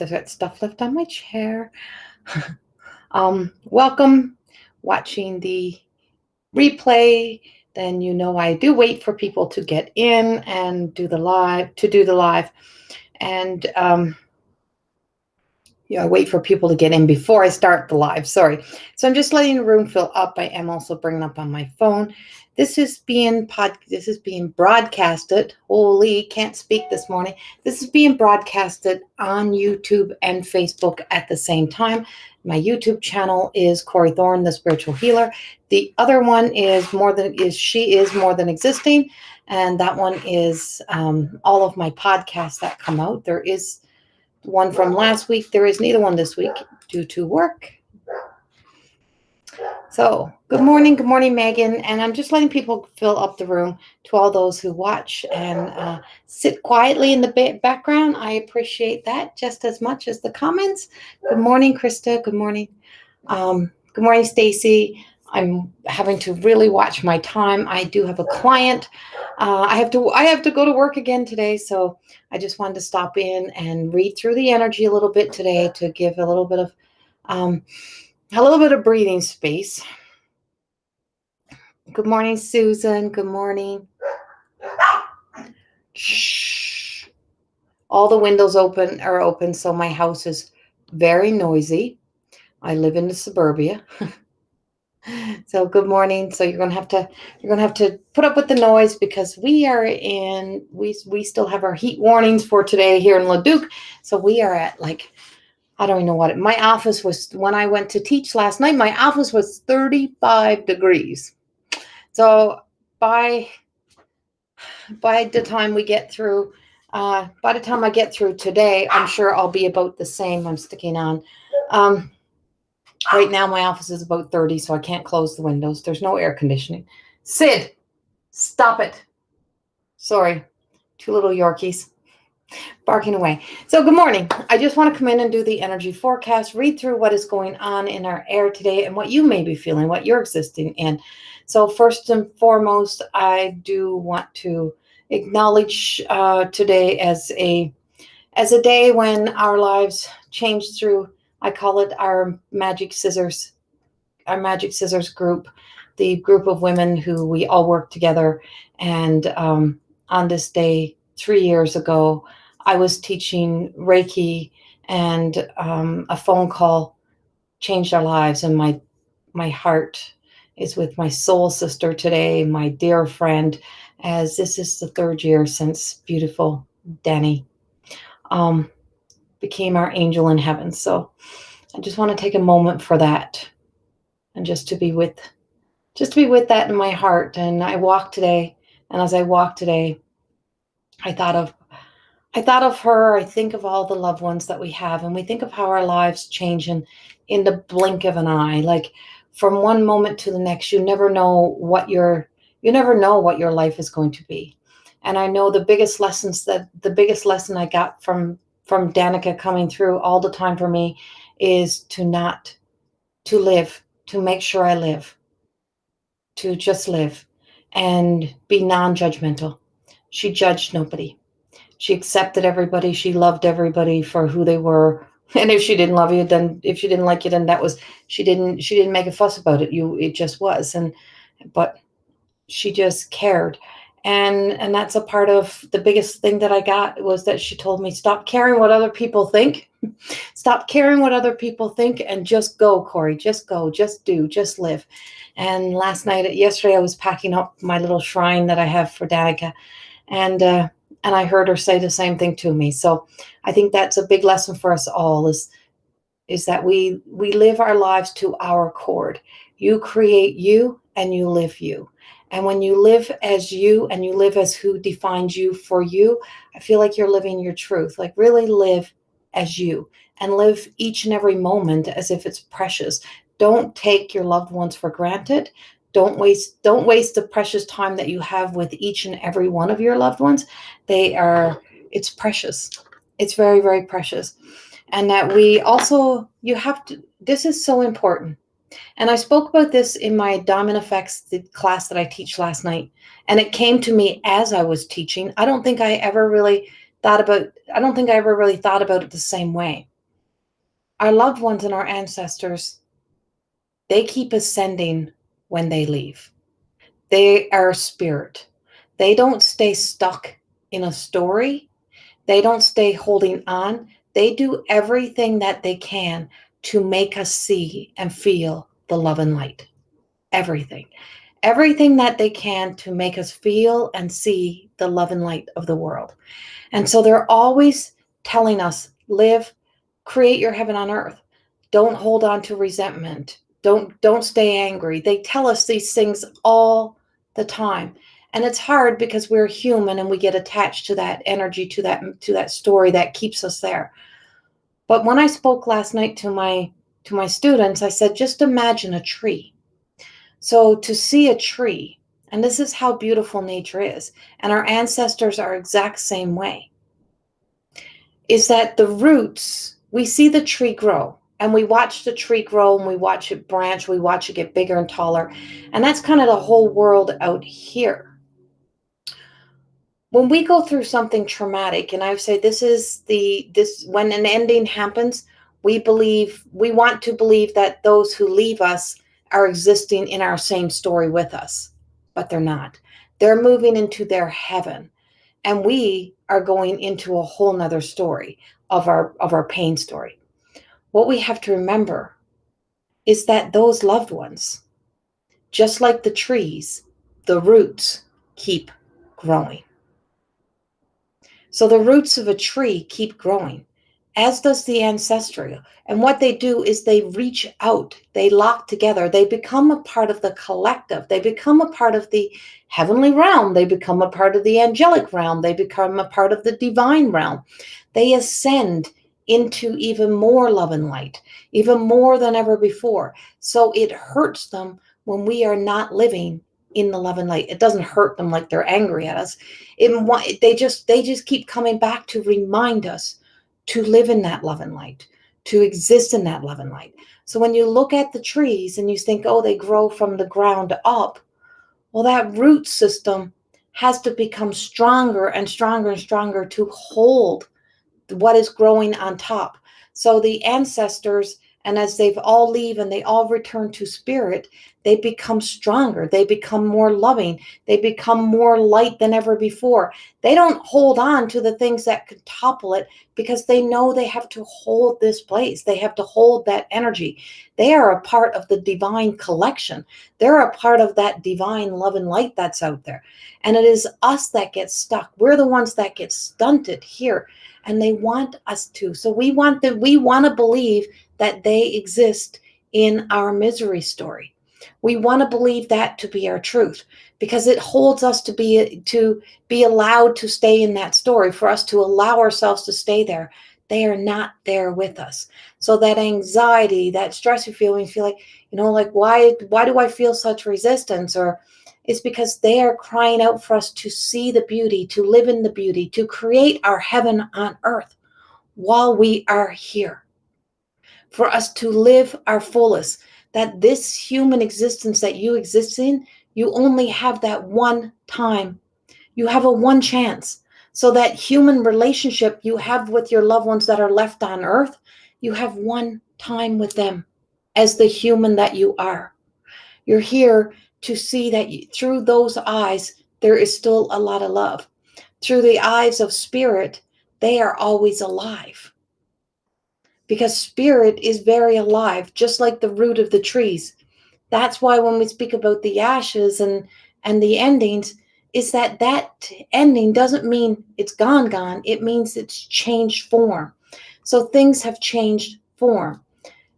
There's that stuff left on my chair. Welcome, watching the replay. Then I do wait for people to get in and do the live. And I wait for people to get in before I start the live. Sorry. So I'm just letting the room fill up. I am also bringing up on my phone. This is being broadcasted. Holy, can't speak this morning. This is being broadcasted on YouTube and Facebook at the same time. My YouTube channel is Corey Thorne, the Spiritual Healer. The other one is She Is More Than Existing, and that one is all of my podcasts that come out. There is one from last week. There is neither one this week due to work. So good morning, Megan. And I'm just letting people fill up the room. To all those who watch and sit quietly in the background, I appreciate that just as much as the comments. Good morning, Krista. Good morning. Good morning, Stacy. I'm having to really watch my time. I do have a client. I have to go to work again today, so I just wanted to stop in and read through the energy a little bit today to give a little bit of breathing space. Good morning, Susan. Good morning. Shh. All the windows are open, so my house is very noisy. I live in the suburbia. So good morning. So you're gonna have to put up with the noise because we still have our heat warnings for today here in Leduc. So we are at I don't even know what my office was when I went to teach last night. My office was 35 degrees. So by the time we get through, by the time I get through today, I'm sure I'll be about the same. I'm sticking on. Right now, my office is about 30, so I can't close the windows. There's no air conditioning. Sid, stop it. Sorry, two little Yorkies barking away. So good morning. I just want to come in and do the energy forecast, read through what is going on in our air today and what you may be feeling, what you're existing in. So first and foremost, I do want to acknowledge today as a day when our lives change through. I call it our magic scissors group, the group of women who we all work together. And on this day, 3 years ago, I was teaching Reiki, and a phone call changed our lives. And my heart is with my soul sister today, my dear friend, as this is the 3rd year since beautiful Danny became our angel in heaven. So I just want to take a moment for that, and just to be with that in my heart. And I walk today, and as I walk today, I thought of her. I think of all the loved ones that we have, and we think of how our lives change in the blink of an eye. Like from one moment to the next, you never know what your life is going to be. And I know the biggest lesson I got from Danica coming through all the time for me is to live, to make sure I live, to just live and be non-judgmental. She judged nobody. She accepted everybody. She loved everybody for who they were. And if she didn't love you, then if she didn't like you, then that was, she didn't make a fuss about it. It just was. But she just cared. And that's a part of the biggest thing that I got was that she told me, stop caring what other people think. Stop caring what other people think and just go, Corey. Just go, just do, just live. And yesterday, I was packing up my little shrine that I have for Danica. And I heard her say the same thing to me. So I think that's a big lesson for us all is that we live our lives to our cord. You create you and you live you. And when you live as you and you live as who defines you for you, I feel like you're living your truth. Like really live as you and live each and every moment as if it's precious. Don't take your loved ones for granted. Don't waste the precious time that you have with each and every one of your loved ones. It's precious. It's very, very precious. And that this is so important. And I spoke about this in my Diamond Effects, the class that I teach last night. And it came to me as I was teaching. I don't think I ever really I don't think I ever really thought about it the same way. Our loved ones and our ancestors, they keep ascending when they leave. They are spirit. They don't stay stuck in a story. They don't stay holding on. They do everything that they can to make us see and feel the love and light. Everything. Everything that they can to make us feel and see the love and light of the world. And so they're always telling us, live, create your heaven on earth. Don't hold on to resentment. Don't stay angry. They tell us these things all the time. And it's hard because we're human and we get attached to that energy, to that story that keeps us there. But when I spoke last night to my students, I said, just imagine a tree. So to see a tree, and this is how beautiful nature is, and our ancestors are exact same way, is that the roots, we see the tree grow, and we watch the tree grow, and we watch it branch, we watch it get bigger and taller, and that's kind of the whole world out here. When we go through something traumatic, and I would say this when an ending happens, we want to believe that those who leave us are existing in our same story with us, but they're not. They're moving into their heaven, and we are going into a whole nother story of our pain story. What we have to remember is that those loved ones, just like the trees, the roots keep growing. So the roots of a tree keep growing, as does the ancestral. And what they do is they reach out, they lock together, they become a part of the collective, they become a part of the heavenly realm, they become a part of the angelic realm, they become a part of the divine realm. They ascend into even more love and light, even more than ever before. So it hurts them when we are not living in the love and light. It doesn't hurt them like they're angry at us. They just keep coming back to remind us to live in that love and light, to exist in that love and light. So when you look at the trees and you think, oh, they grow from the ground up, well, that root system has to become stronger and stronger and stronger to hold what is growing on top. So the ancestors, and as they've all leave and they all return to spirit, they become stronger. They become more loving. They become more light than ever before. They don't hold on to the things that could topple it because they know they have to hold this place. They have to hold that energy. They are a part of the divine collection. They're a part of that divine love and light that's out there. And it is us that get stuck. We're the ones that get stunted here. And they want us to. So we want to believe that they exist in our misery story. We want to believe that to be our truth because it holds us to be allowed to stay in that story, for us to allow ourselves to stay there. They are not there with us. So that anxiety, that stress you feel when you feel like, like why do I feel such resistance? Or it's because they are crying out for us to see the beauty, to live in the beauty, to create our heaven on earth while we are here. For us to live our fullest, that this human existence that you exist in, you only have that one time. You have a one chance. So that human relationship you have with your loved ones that are left on earth, you have one time with them as the human that you are. You're here to see that through those eyes, there is still a lot of love. Through the eyes of spirit, they are always alive. Because spirit is very alive, just like the root of the trees. That's why when we speak about the ashes and the endings, is that ending doesn't mean it's gone. It means it's changed form. So things have changed form.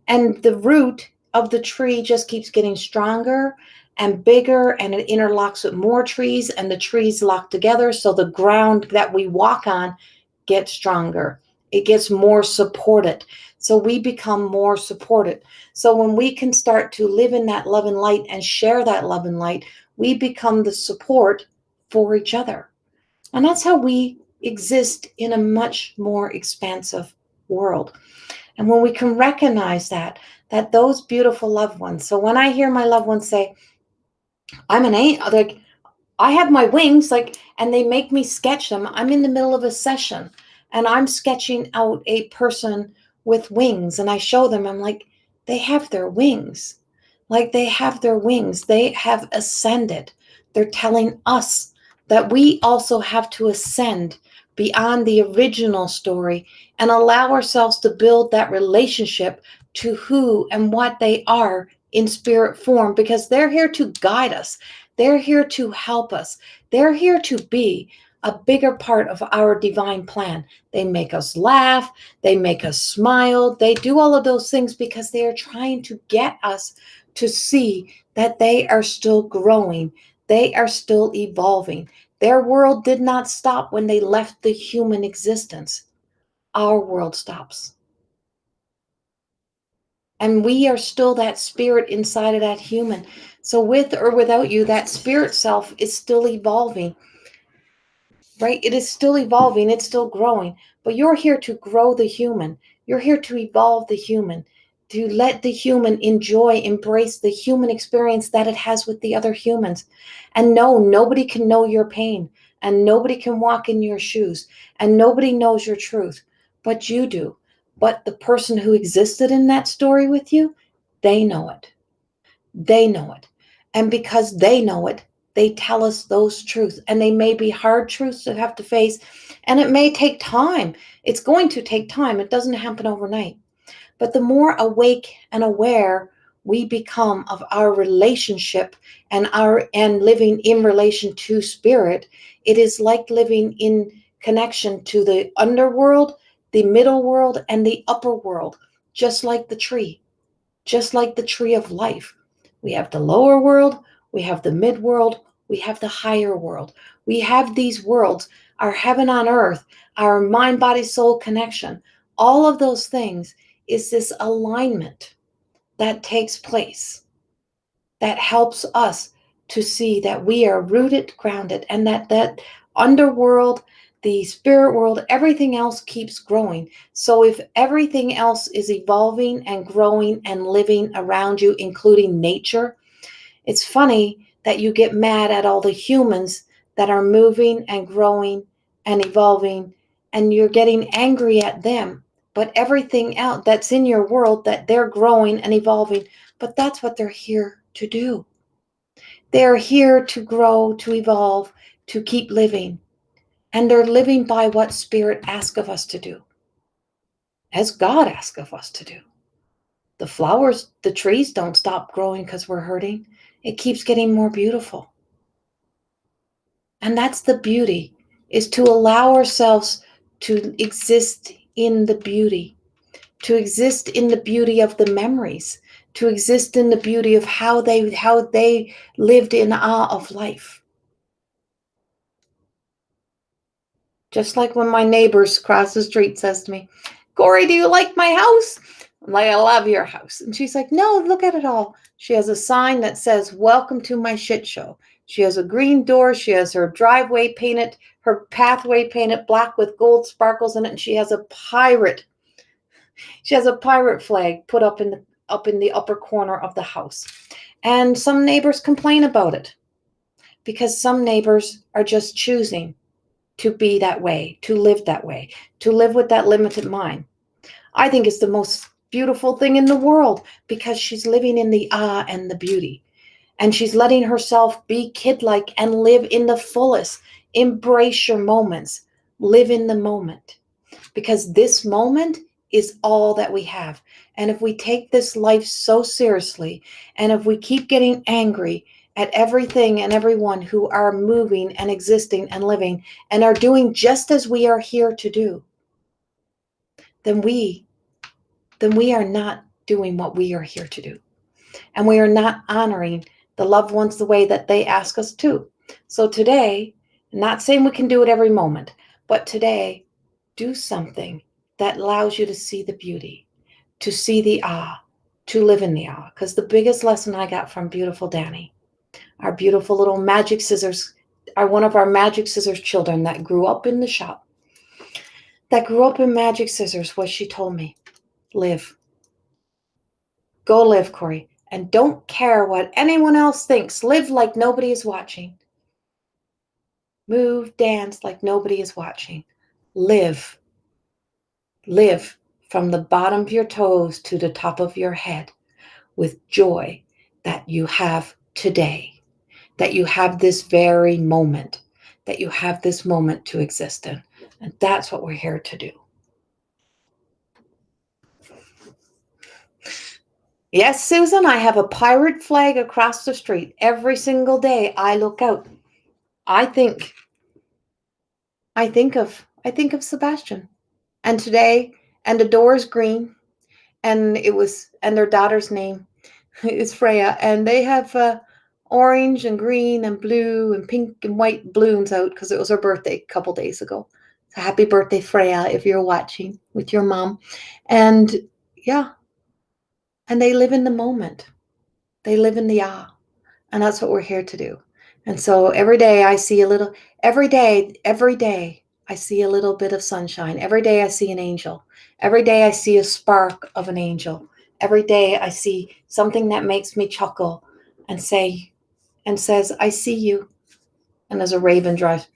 And the root of the tree just keeps getting stronger and bigger, and it interlocks with more trees, and the trees lock together. So the ground that we walk on gets stronger. It gets more supported. So we become more supported. So when we can start to live in that love and light and share that love and light, we become the support for each other. And that's how we exist in a much more expansive world. And when we can recognize that those beautiful loved ones. So when I hear my loved ones say, I'm an angel, like I have my wings, like, and they make me sketch them. I'm in the middle of a session and I'm sketching out a person with wings, and I show them, I'm like, they have their wings. Like, they have their wings. They have ascended. They're telling us that we also have to ascend beyond the original story and allow ourselves to build that relationship to who and what they are in spirit form, because they're here to guide us. They're here to help us. They're here to be a bigger part of our divine plan. They make us laugh. They make us smile. They do all of those things because they are trying to get us to see that they are still growing. They are still evolving. Their world did not stop when they left the human existence. Our world stops. And we are still that spirit inside of that human. So with or without you, that spirit self is still evolving, right? It is still evolving. It's still growing. But you're here to grow the human. You're here to evolve the human, to let the human enjoy, embrace the human experience that it has with the other humans. And no, nobody can know your pain, and nobody can walk in your shoes, and nobody knows your truth, but you do. But the person who existed in that story with you, they know it. They know it. And because they know it, they tell us those truths. And they may be hard truths to have to face. And it may take time. It's going to take time. It doesn't happen overnight. But the more awake and aware we become of our relationship and living in relation to spirit, it is like living in connection to the underworld, the middle world, and the upper world, just like the tree, just like the tree of life. We have the lower world, we have the mid world, we have the higher world. We have these worlds, our heaven on earth, our mind, body, soul connection. All of those things is this alignment that takes place that helps us to see that we are rooted, grounded, and that underworld, the spirit world, everything else keeps growing. So if everything else is evolving and growing and living around you, including nature, it's funny that you get mad at all the humans that are moving and growing and evolving, and you're getting angry at them. But everything else that's in your world, that they're growing and evolving, but that's what they're here to do. They're here to grow, to evolve, to keep living. And they're living by what Spirit asks of us to do, as God asks of us to do. The flowers, the trees don't stop growing because we're hurting. It keeps getting more beautiful. And that's the beauty, is to allow ourselves to exist in the beauty, to exist in the beauty of the memories, to exist in the beauty of how they lived in awe of life. Just like when my neighbors across the street says to me, Corey, do you like my house? I'm like, I love your house. And she's like, no, look at it all. She has a sign that says, welcome to my shit show. She has a green door. She has her driveway painted, her pathway painted black with gold sparkles in it. And she has a pirate. She has a pirate flag put up in the upper corner of the house. And some neighbors complain about it because some neighbors are just choosing to be that way, to live with that limited mind. I think it's the most beautiful thing in the world because she's living in the awe and the beauty. And she's letting herself be kid-like and live in the fullest. Embrace your moments. Live in the moment. Because this moment is all that we have. And if we take this life so seriously, and if we keep getting angry at everything and everyone who are moving and existing and living and are doing just as we are here to do, then we are not doing what we are here to do. And we are not honoring the loved ones the way that they ask us to. So today, not saying we can do it every moment, but today, do something that allows you to see the beauty, to see the awe, to live in the awe. Because the biggest lesson I got from beautiful Danny, our beautiful little magic scissors, are one of our magic scissors children that grew up in the shop, that grew up in magic scissors, what she told me, live. Go live, Corey. And don't care what anyone else thinks. Live like nobody is watching. Move, dance like nobody is watching. Live. Live from the bottom of your toes to the top of your head with joy that you have today, that you have this very moment, that you have this moment to exist in. And that's what we're here to do. Yes, Susan, I have a pirate flag across the street. Every single day I look out. I think of Sebastian. And today, and the door is green, and their daughter's name is Freya, and they have orange and green and blue and pink and white balloons out because it was her birthday a couple days ago. So happy birthday, Freya, if you're watching with your mom. And yeah, and they live in the moment. They live in the awe. And that's what we're here to do. And so every day I see every day, I see a little bit of sunshine. Every day I see an angel. Every day I see a spark of an angel. Every day I see something that makes me chuckle and says, I see you. And as a raven drives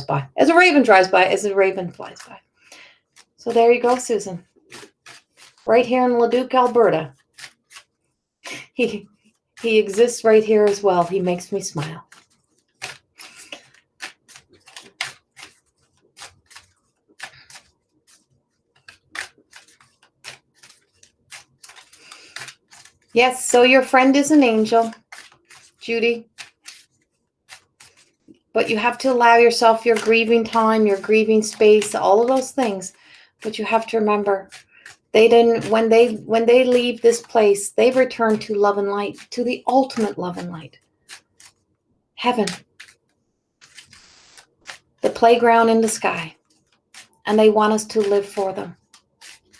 by, as a raven flies by. So there you go, Susan. Right here in Leduc, Alberta. He exists right here as well. He makes me smile. Yes, so your friend is an angel, Judy. But you have to allow yourself your grieving time, your grieving space, all of those things. But you have to remember, when they leave this place, they return to love and light, to the ultimate love and light. Heaven. The playground in the sky. And they want us to live for them.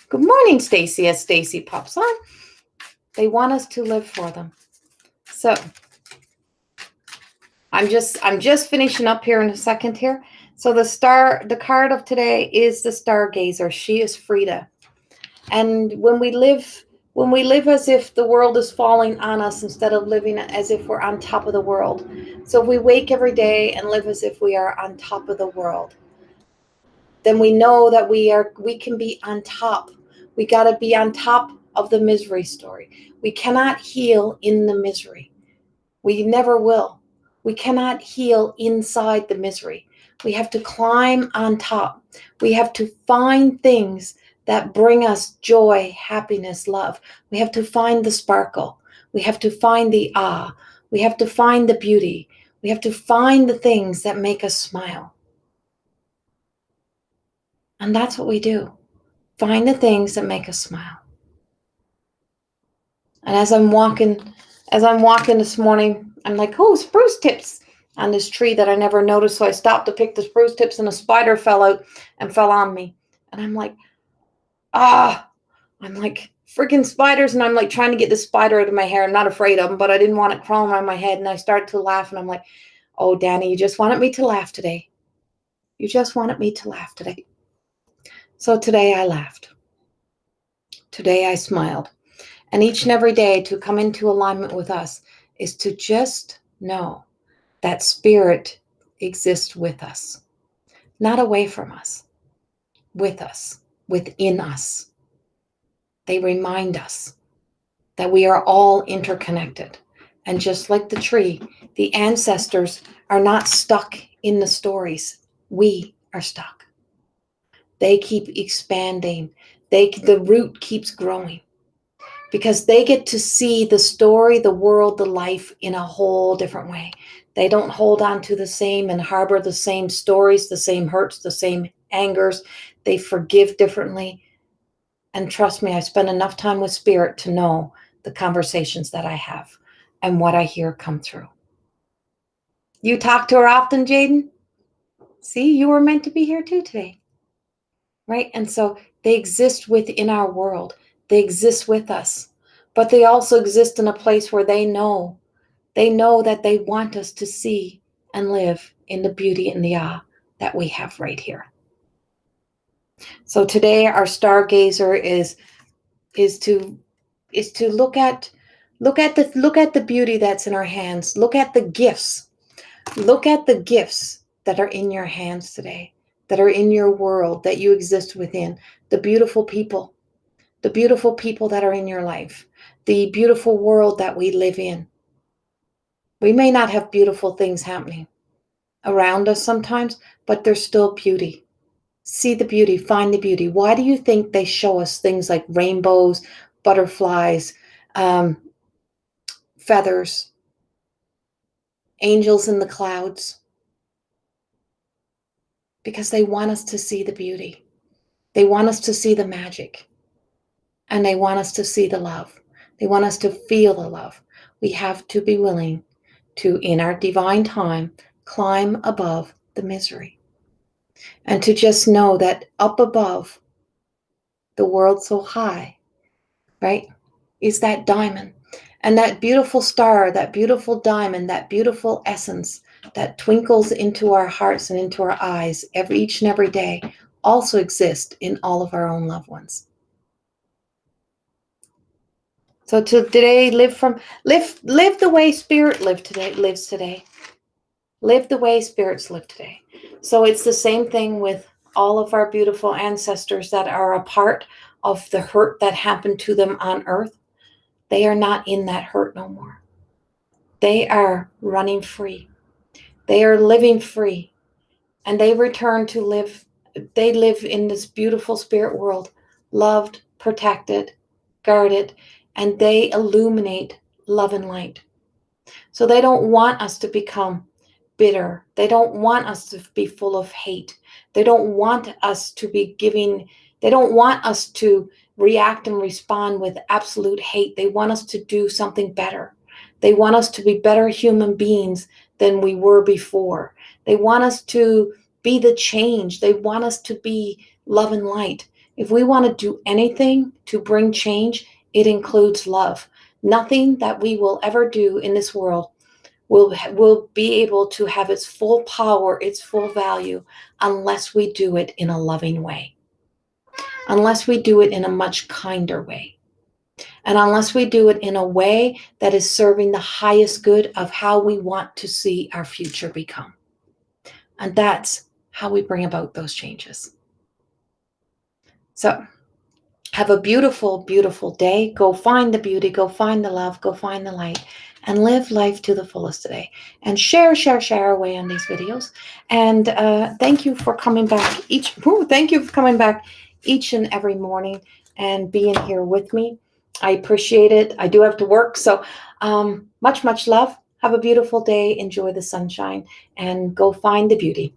Good morning, Stacy, as Stacy pops on. They want us to live for them. So I'm just finishing up here in a second here. So the card of today is the stargazer. She is Frida. And when we live as if the world is falling on us instead of living as if we're on top of the world. So if we wake every day and live as if we are on top of the world, then we know that we can be on top. We got to be on top of the misery story. We cannot heal in the misery. We never will. We cannot heal inside the misery. We have to climb on top. We have to find things that bring us joy, happiness, love. We have to find the sparkle. We have to find the awe. We have to find the beauty. We have to find the things that make us smile. And that's what we do. Find the things that make us smile. And as I'm walking this morning, I'm like, oh, spruce tips on this tree that I never noticed. So I stopped to pick the spruce tips and a spider fell out and fell on me. And I'm like, I'm like, freaking spiders. And I'm like trying to get the spider out of my hair. I'm not afraid of them, but I didn't want it crawling around my head. And I started to laugh and I'm like, oh, Danny, you just wanted me to laugh today. You just wanted me to laugh today. So today I laughed. Today I smiled. And each and every day to come into alignment with us is to just know that spirit exists with us, not away from us, with us, within us. They remind us that we are all interconnected. And just like the tree, the ancestors are not stuck in the stories. We are stuck. They keep expanding. The root keeps growing. Because they get to see the story, the world, the life in a whole different way. They don't hold on to the same and harbor the same stories, the same hurts, the same angers. They forgive differently. And trust me, I spend enough time with spirit to know the conversations that I have and what I hear come through. You talk to her often, Jaden? See, you were meant to be here too today. Right? And so they exist within our world. They exist with us, but they also exist in a place where they know that they want us to see and live in the beauty and the awe that we have right here. So today our stargazer is to look at the beauty that's in our hands. Look at the gifts. Look at the gifts that are in your hands today, that are in your world, that you exist within, the beautiful people that are in your life, the beautiful world that we live in. We may not have beautiful things happening around us sometimes, but there's still beauty. See the beauty, find the beauty. Why do you think they show us things like rainbows, butterflies, um, feathers, angels in the clouds? Because they want us to see the beauty. They want us to see the magic. And they want us to see the love. They want us to feel the love. We have to be willing to, in our divine time, climb above the misery. And to just know that up above the world so high, right, is that diamond. And that beautiful star, that beautiful diamond, that beautiful essence that twinkles into our hearts and into our eyes each and every day also exists in all of our own loved ones. So today, live the way spirit lives today. Live the way spirits live today. So it's the same thing with all of our beautiful ancestors that are a part of the hurt that happened to them on earth. They are not in that hurt no more. They are running free. They are living free. And they return to live. They live in this beautiful spirit world, loved, protected, guarded, and they illuminate love and light. So they don't want us to become bitter. They don't want us to be full of hate. They don't want us to be giving, they don't want us to react and respond with absolute hate. They want us to do something better. They want us to be better human beings than we were before. They want us to be the change. They want us to be love and light. If we want to do anything to bring change, it includes love. Nothing that we will ever do in this world will be able to have its full power, its full value, unless we do it in a loving way, unless we do it in a much kinder way, and unless we do it in a way that is serving the highest good of how we want to see our future become. And that's how we bring about those changes. So have a beautiful, beautiful day. Go find the beauty, go find the love, go find the light, and live life to the fullest today. And share away on these videos. And thank you for coming back thank you for coming back each and every morning and being here with me. I appreciate it. I do have to work, so much love. Have a beautiful day. Enjoy the sunshine and go find the beauty.